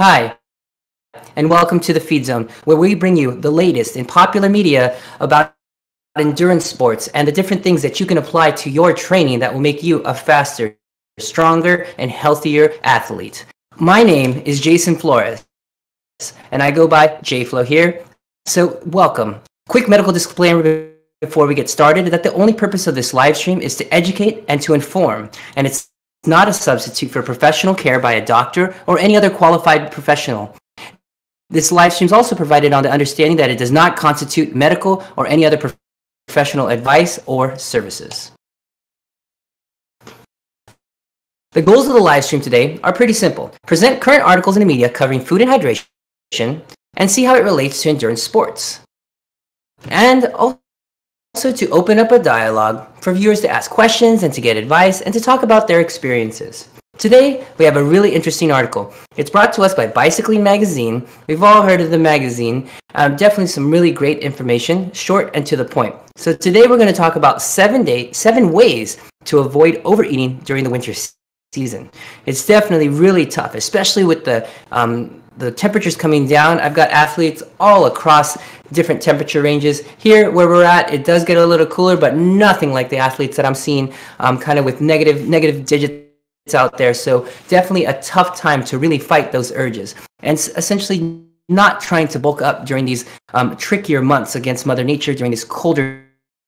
Hi, and welcome to the Feed Zone, where we bring you the latest in popular media about endurance sports and the different things that you can apply to your training that will make you a faster, stronger, and healthier athlete. My name is Jason Flores, and I go by JFlow here. So, welcome. Quick medical disclaimer before we get started that the only purpose of this live stream is to educate and to inform, and it's not a substitute for professional care by a doctor or any other qualified professional. This live stream is also provided on the understanding that it does not constitute medical or any other professional advice or services. The goals of the live stream today are pretty simple. Present current articles in the media covering food and hydration and see how it relates to endurance sports. And also to open up a dialogue for viewers to ask questions and to get advice and to talk about their experiences. Today, we have a really interesting article. It's brought to us by Bicycling Magazine. We've all heard of the magazine. Definitely some really great information, short and to the point. So today we're going to talk about 7 ways to avoid overeating during the winter season. It's definitely really tough, especially with the temperatures coming down. I've got athletes all across different temperature ranges. Here where we're at, it does get a little cooler, but nothing like the athletes that I'm seeing kind of with negative digits out there. So definitely a tough time to really fight those urges and essentially not trying to bulk up during these trickier months against Mother Nature during these colder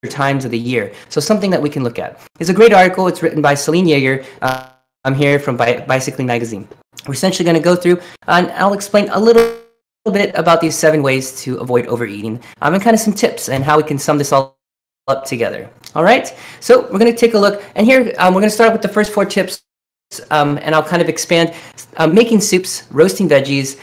times of the year. So something that we can look at. It's a great article. It's written by Celine Yeager. I'm here from Bicycling Magazine. We're essentially going to go through and I'll explain a little bit about these 7 ways to avoid overeating and kind of some tips and how we can sum this all up together. All right, so we're going to take a look, and here we're going to start with the first 4 tips, and I'll kind of expand making soups, roasting veggies,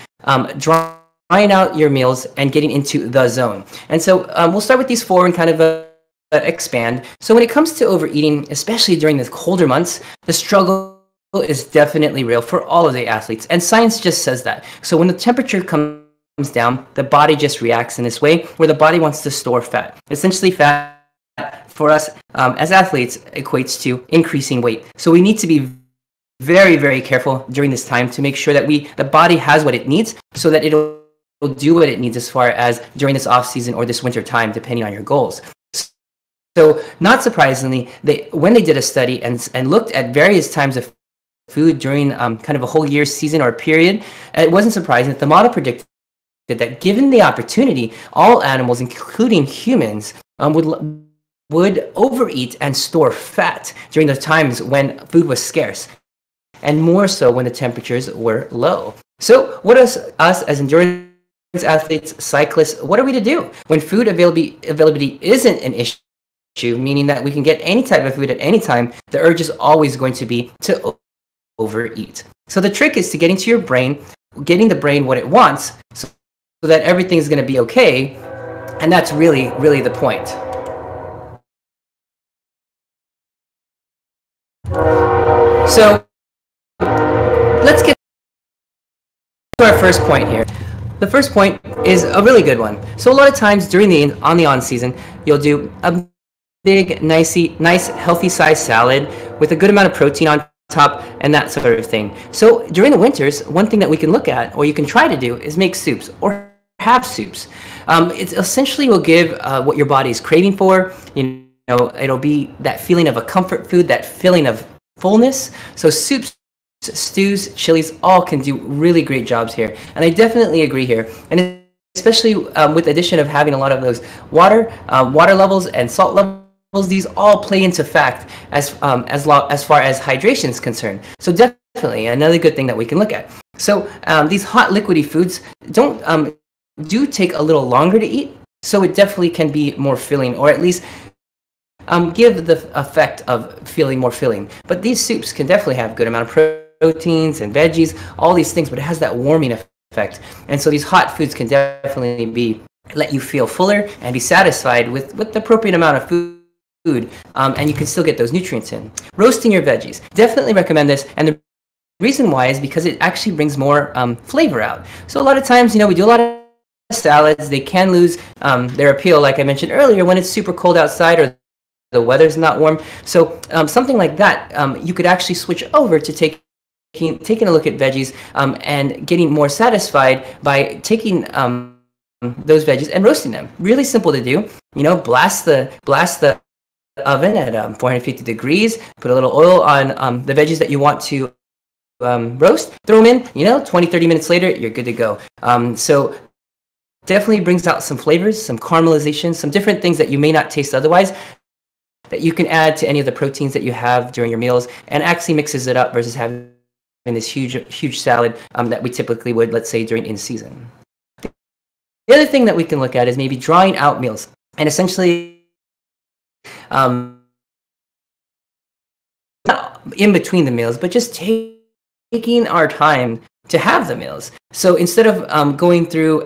drying out your meals, and getting into the zone. And so we'll start with these 4 and kind of expand. So when it comes to overeating, especially during the colder months, the struggle is definitely real for all of the athletes, and science just says that. So when the temperature comes down, the body just reacts in this way where the body wants to store fat. Essentially, fat for us as athletes equates to increasing weight. So we need to be very, very careful during this time to make sure that the body has what it needs so that it'll do what it needs as far as during this off season or this winter time, depending on your goals. So not surprisingly, when they did a study and looked at various times of food during kind of a whole year season or period, it wasn't surprising that the model predicted that given the opportunity, all animals, including humans, would overeat and store fat during the times when food was scarce, and more so when the temperatures were low. So what is us as endurance athletes, cyclists, what are we to do when food availability isn't an issue, meaning that we can get any type of food at any time? The urge is always going to be to overeat. So the trick is to get into your brain, getting the brain what it wants so that everything's going to be okay, and that's really, really the point. So let's get to our first point here. The first point is a really good one. So a lot of times during the on season, you'll do a big, nice, healthy size salad with a good amount of protein on top and that sort of thing. So during the winters, one thing that we can look at, or you can try to do, is make soups or have soups. It essentially will give what your body is craving for. You know, it'll be that feeling of a comfort food, that feeling of fullness. So soups, stews, chilies, all can do really great jobs here. And I definitely agree here. And especially with the addition of having a lot of those water levels and salt levels, these all play into fact as far as hydration is concerned. So definitely another good thing that we can look at. So these hot liquidy foods do take a little longer to eat, so it definitely can be more filling, or at least give the effect of feeling more filling. But these soups can definitely have good amount of proteins and veggies, all these things, but it has that warming effect. And so these hot foods can definitely let you feel fuller and be satisfied with the appropriate amount of food, and you can still get those nutrients in. Roasting your veggies, definitely recommend this, and the reason why is because it actually brings more flavor out. So a lot of times, we do a lot of salads. They can lose their appeal, like I mentioned earlier, when it's super cold outside or the weather's not warm. So something like that, you could actually switch over to take taking a look at veggies and getting more satisfied by taking those veggies and roasting them. Really simple to do. Blast the oven at 450 degrees. Put a little oil on the veggies that you want to roast. Throw them in. 20-30 minutes later, you're good to go. So definitely brings out some flavors, some caramelization, some different things that you may not taste otherwise, that you can add to any of the proteins that you have during your meals, and actually mixes it up versus having this huge salad that we typically would, let's say, during in season. The other thing that we can look at is maybe drawing out meals, and essentially not in between the meals, but just taking our time to have the meals. So instead of going through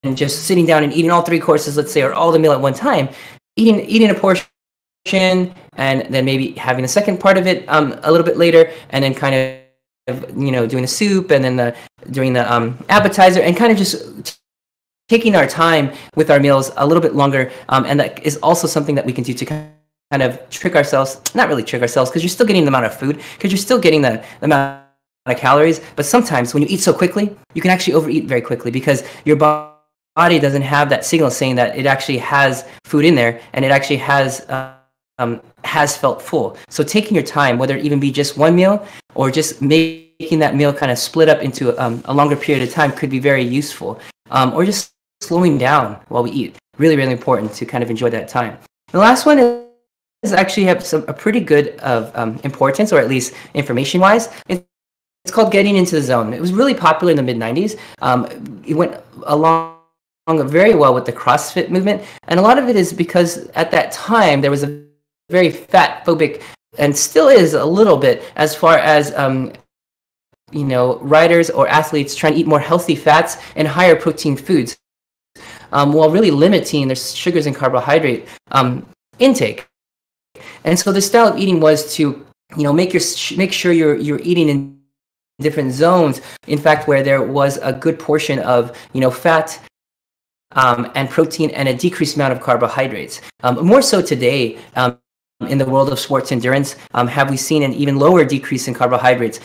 and just sitting down and eating all 3 courses, let's say, or all the meal at one time, eating a portion, and then maybe having the second part of it a little bit later, and then kind of doing the soup, and then doing the appetizer, and kind of just taking our time with our meals a little bit longer. And that is also something that we can do to kind of trick ourselves, not really trick ourselves, because you're still getting the amount of food, because you're still getting the amount of calories. But sometimes when you eat so quickly, you can actually overeat very quickly, because your body doesn't have that signal saying that it actually has food in there, and it actually has felt full. So taking your time, whether it even be just one meal or just making that meal kind of split up into a longer period of time, could be very useful. Or just slowing down while we eat. Really, really important to kind of enjoy that time. The last one is actually have a pretty good of importance, or at least information-wise. It's called Getting into the Zone. It was really popular in the mid-90s. It went along very well with the CrossFit movement, and a lot of it is because at that time there was a very fat-phobic, and still is a little bit, as far as riders or athletes trying to eat more healthy fats and higher protein foods, while really limiting their sugars and carbohydrate intake. And so the style of eating was to make sure you're eating in different zones. In fact, where there was a good portion of fat and protein, and a decreased amount of carbohydrates. More so today, in the world of sports endurance, have we seen an even lower decrease in carbohydrates.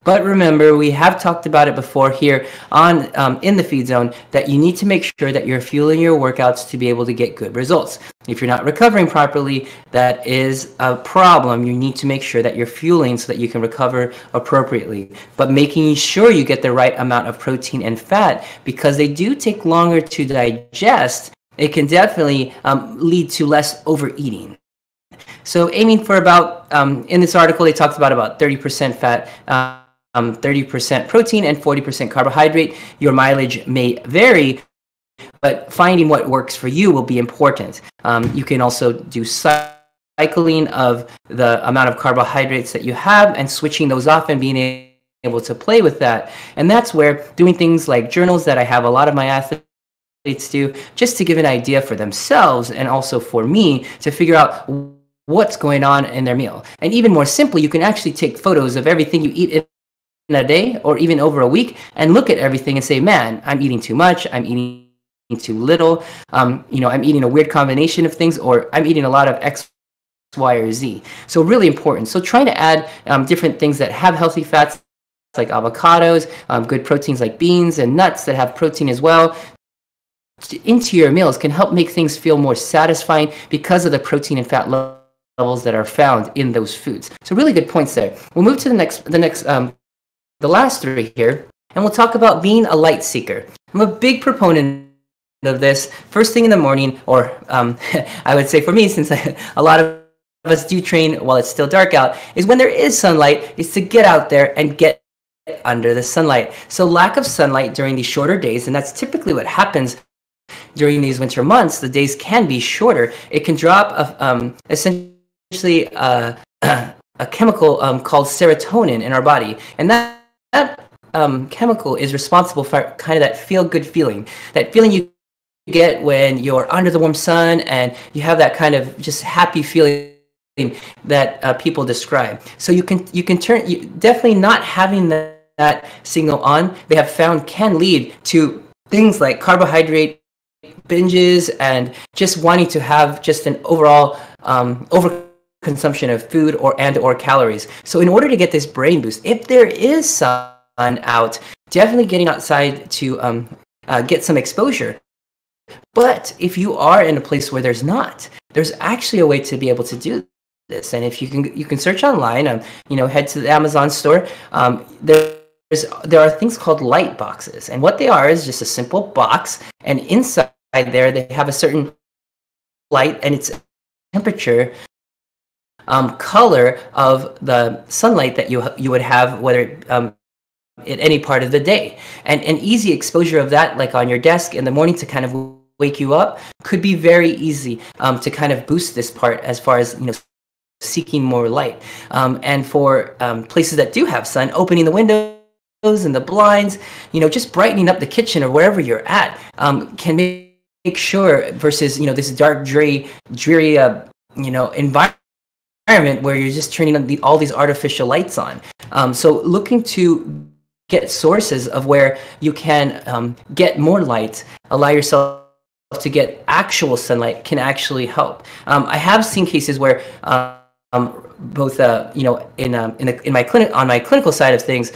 But remember, we have talked about it before here on in the Feed Zone, that you need to make sure that you're fueling your workouts to be able to get good results. If you're not recovering properly, that is a problem. You need to make sure that you're fueling so that you can recover appropriately. But making sure you get the right amount of protein and fat, because they do take longer to digest, it can definitely lead to less overeating. So aiming for about, in this article, they talked about 30% fat, 30% protein, and 40% carbohydrate. Your mileage may vary, but finding what works for you will be important. You can also do cycling of the amount of carbohydrates that you have, and switching those off, and being able to play with that. And that's where doing things like journals, that I have a lot of my athletes do, just to give an idea for themselves, and also for me to figure out what's going on in their meal. And even more simply, you can actually take photos of everything you eat in a day, or even over a week, and look at everything and say, man, I'm eating too much, I'm eating too little, I'm eating a weird combination of things, or I'm eating a lot of X, Y, or Z. So really important. So trying to add different things that have healthy fats, like avocados, good proteins like beans and nuts that have protein as well, into your meals can help make things feel more satisfying, because of the protein and fat levels that are found in those foods. So really good points there. We'll move to the last 3 here, and we'll talk about being a light seeker. I'm a big proponent of this first thing in the morning, or I would say for me, since a lot of us do train while it's still dark out, is when there is sunlight, is to get out there and get under the sunlight. So lack of sunlight during these shorter days, and that's typically what happens during these winter months, the days can be shorter. It can drop essentially a chemical called serotonin in our body, and that chemical is responsible for kind of that feel-good feeling, that feeling you get when you're under the warm sun, and you have that kind of just happy feeling that people describe. So you can definitely not having that signal on, they have found, can lead to things like carbohydrate binges, and just wanting to have just an overall overconsumption consumption of food or calories. So in order to get this brain boost, if there is sun out, definitely getting outside to get some exposure. But if you are in a place where there's not, there's actually a way to be able to do this. And if you can search online, head to the Amazon store. There are things called light boxes, and what they are is just a simple box, and inside there they have a certain light and its temperature, color of the sunlight that you would have, whether at any part of the day. And an easy exposure of that, like on your desk in the morning to kind of wake you up, could be very easy to kind of boost this part as far as seeking more light. And for places that do have sun, opening the windows and the blinds, just brightening up the kitchen or wherever you're at, can make sure versus this dark, dreary environment where you're just turning on all these artificial lights on. So looking to get sources of where you can get more light, allow yourself to get actual sunlight, can actually help. I have seen cases where both in my clinic, on my clinical side of things,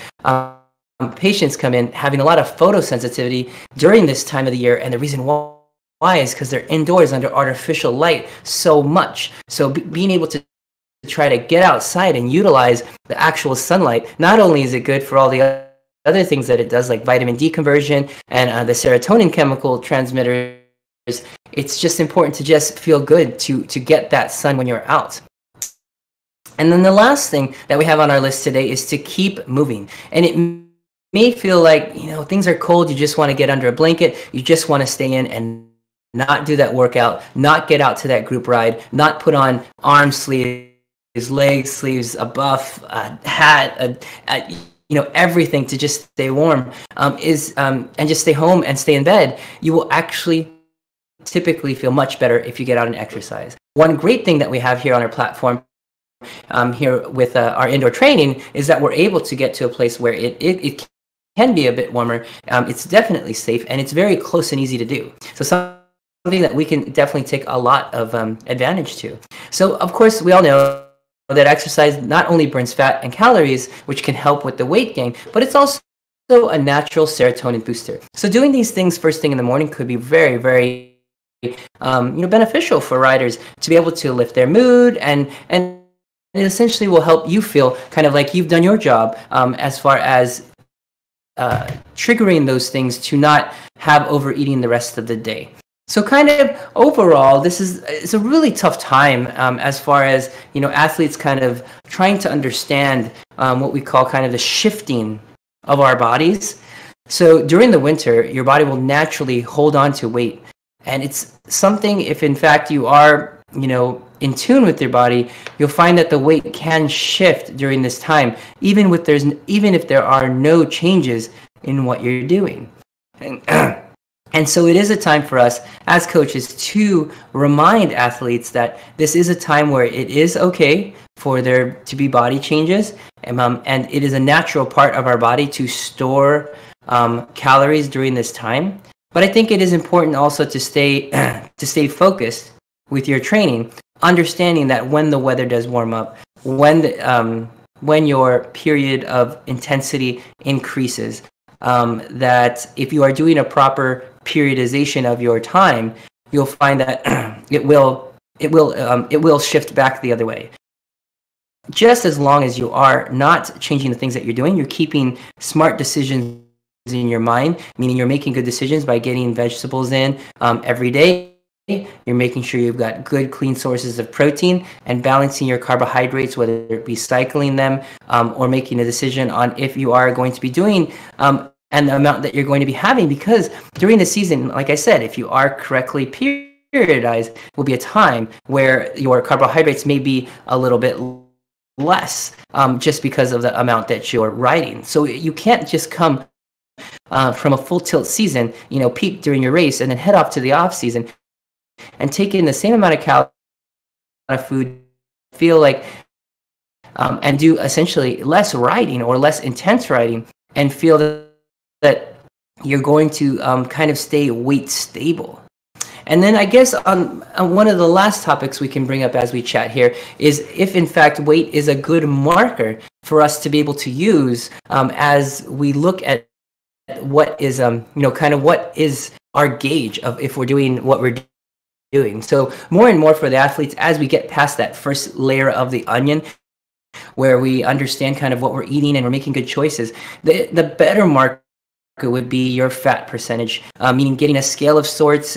patients come in having a lot of photosensitivity during this time of the year, and the reason why is because they're indoors under artificial light so much. So being able to try to get outside and utilize the actual sunlight, not only is it good for all the other things that it does, like vitamin D conversion and the serotonin chemical transmitters, it's just important to just feel good to get that sun when you're out. And then the last thing that we have on our list today is to keep moving. And it may feel like, things are cold, you just want to get under a blanket, you just want to stay in and not do that workout, not get out to that group ride, not put on arm sleeves, leg sleeves, a buff, a hat, everything to just stay warm, and just stay home and stay in bed. You will actually typically feel much better if you get out and exercise. One great thing that we have here on our platform, here with our indoor training, is that we're able to get to a place where it can be a bit warmer. It's definitely safe, and it's very close and easy to do. So something that we can definitely take a lot of advantage to. So of course, we all know that exercise not only burns fat and calories, which can help with the weight gain, but it's also a natural serotonin booster. So doing these things first thing in the morning could be very, very beneficial for riders to be able to lift their mood, and it essentially will help you feel kind of like you've done your job as far as triggering those things to not have overeating the rest of the day. So kind of overall, it's a really tough time as far as athletes kind of trying to understand what we call kind of the shifting of our bodies. So during the winter, your body will naturally hold on to weight, and it's something, if in fact you are in tune with your body, you'll find that the weight can shift during this time, even if there are no changes in what you're doing. And so it is a time for us as coaches to remind athletes that this is a time where it is okay for there to be body changes, and it is a natural part of our body to store calories during this time. But I think it is important also to stay focused with your training, understanding that when the weather does warm up, when your period of intensity increases, that if you are doing a proper periodization of your time, you'll find that it will shift back the other way. Just as long as you are not changing the things that you're doing, you're keeping smart decisions in your mind, meaning you're making good decisions by getting vegetables in every day. You're making sure you've got good, clean sources of protein and balancing your carbohydrates, whether it be cycling them or making a decision on if you are going to be doing and the amount that you're going to be having. Because during the season, like I said, if you are correctly periodized, will be a time where your carbohydrates may be a little bit less just because of the amount that you're riding. So you can't just come from a full tilt season, peak during your race and then head off to the off season and take in the same amount of calories of food, feel like, and do essentially less riding or less intense riding, and feel that you're going to kind of stay weight stable. And then I guess on one of the last topics we can bring up as we chat here is if in fact weight is a good marker for us to be able to use as we look at what is kind of what is our gauge of if we're doing what we're doing. So more and more for the athletes, as we get past that first layer of the onion, where we understand kind of what we're eating and we're making good choices, the better marker would be your fat percentage, meaning getting a scale of sorts,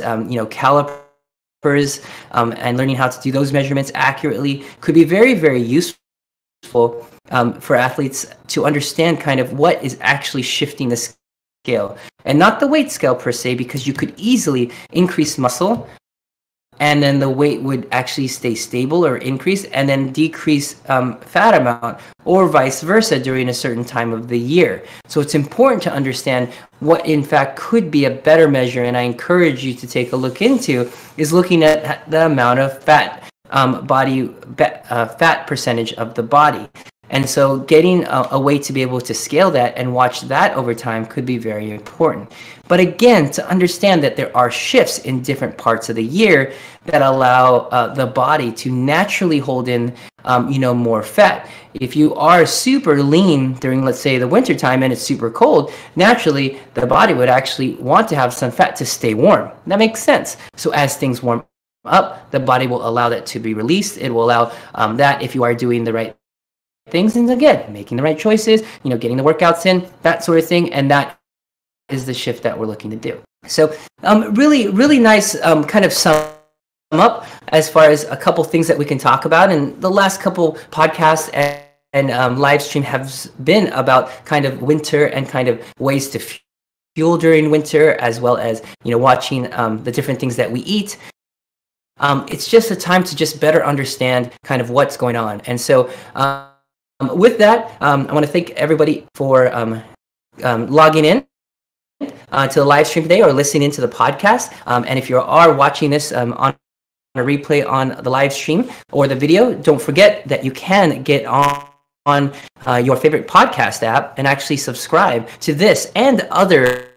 calipers, and learning how to do those measurements accurately could be very, very useful for athletes to understand kind of what is actually shifting the scale, and not the weight scale per se, because you could easily increase muscle and then the weight would actually stay stable or increase, and then decrease fat amount, or vice versa during a certain time of the year. So it's important to understand what in fact could be a better measure, and I encourage you to take a look into, is looking at the amount of fat fat percentage of the body. And so getting a way to be able to scale that and watch that over time could be very important. But again, to understand that there are shifts in different parts of the year that allow the body to naturally hold in, more fat. If you are super lean during, let's say, the winter time and it's super cold, naturally the body would actually want to have some fat to stay warm. That makes sense. So as things warm up, the body will allow that to be released. It will allow that if you are doing the right things, and again, making the right choices, getting the workouts in, that sort of thing, and that is the shift that we're looking to do. So really, really nice kind of sum up as far as a couple things that we can talk about. And the last couple podcasts and live stream have been about kind of winter and kind of ways to fuel during winter, as well as, watching the different things that we eat. It's just a time to just better understand kind of what's going on. And so with that, I want to thank everybody for logging in to the live stream today or listening into the podcast. And if you are watching this on a replay on the live stream or the video, don't forget that you can get on your favorite podcast app and actually subscribe to this and other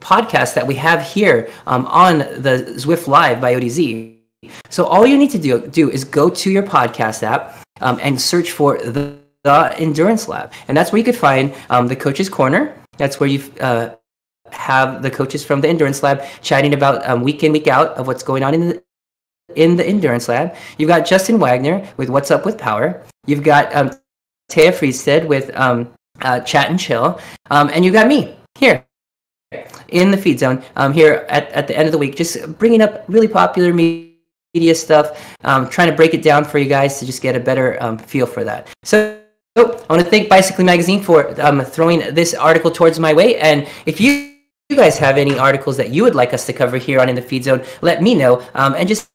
podcasts that we have here on the Zwift Live by ODZ. So all you need to do is go to your podcast app and search for the Endurance Lab. And that's where you could find the Coach's Corner. That's where you have the coaches from the Endurance Lab chatting about week in, week out of what's going on in the Endurance Lab. You've got Justin Wagner with What's Up with Power. You've got Taya Friedstead with Chat and Chill. And you got me here in the feed zone here at the end of the week, just bringing up really popular media stuff, trying to break it down for you guys to just get a better feel for that. So I want to thank Bicycling Magazine for throwing this article towards my way. And if you guys have any articles that you would like us to cover here on In the Feed Zone, let me know. And just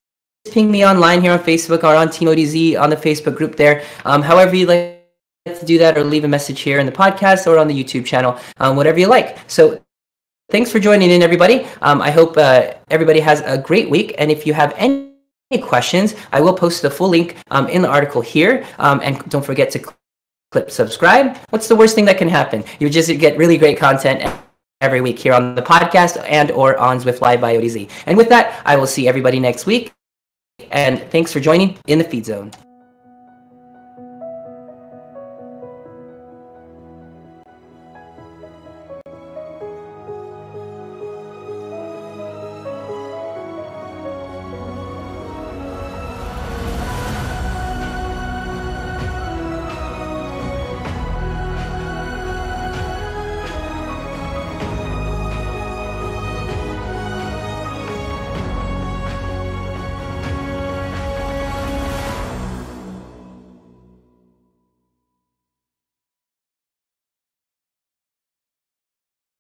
ping me online here on Facebook or on Team ODZ on the Facebook group there. However you like to do that, or leave a message here in the podcast or on the YouTube channel, whatever you like. So thanks for joining in, everybody. I hope everybody has a great week. And if you have any questions, I will post the full link in the article here. And don't forget to click subscribe. What's the worst thing that can happen? You just get really great content every week here on the podcast and or on Zwift Live by ODZ. And with that, I will see everybody next week. And thanks for joining In the Feed Zone.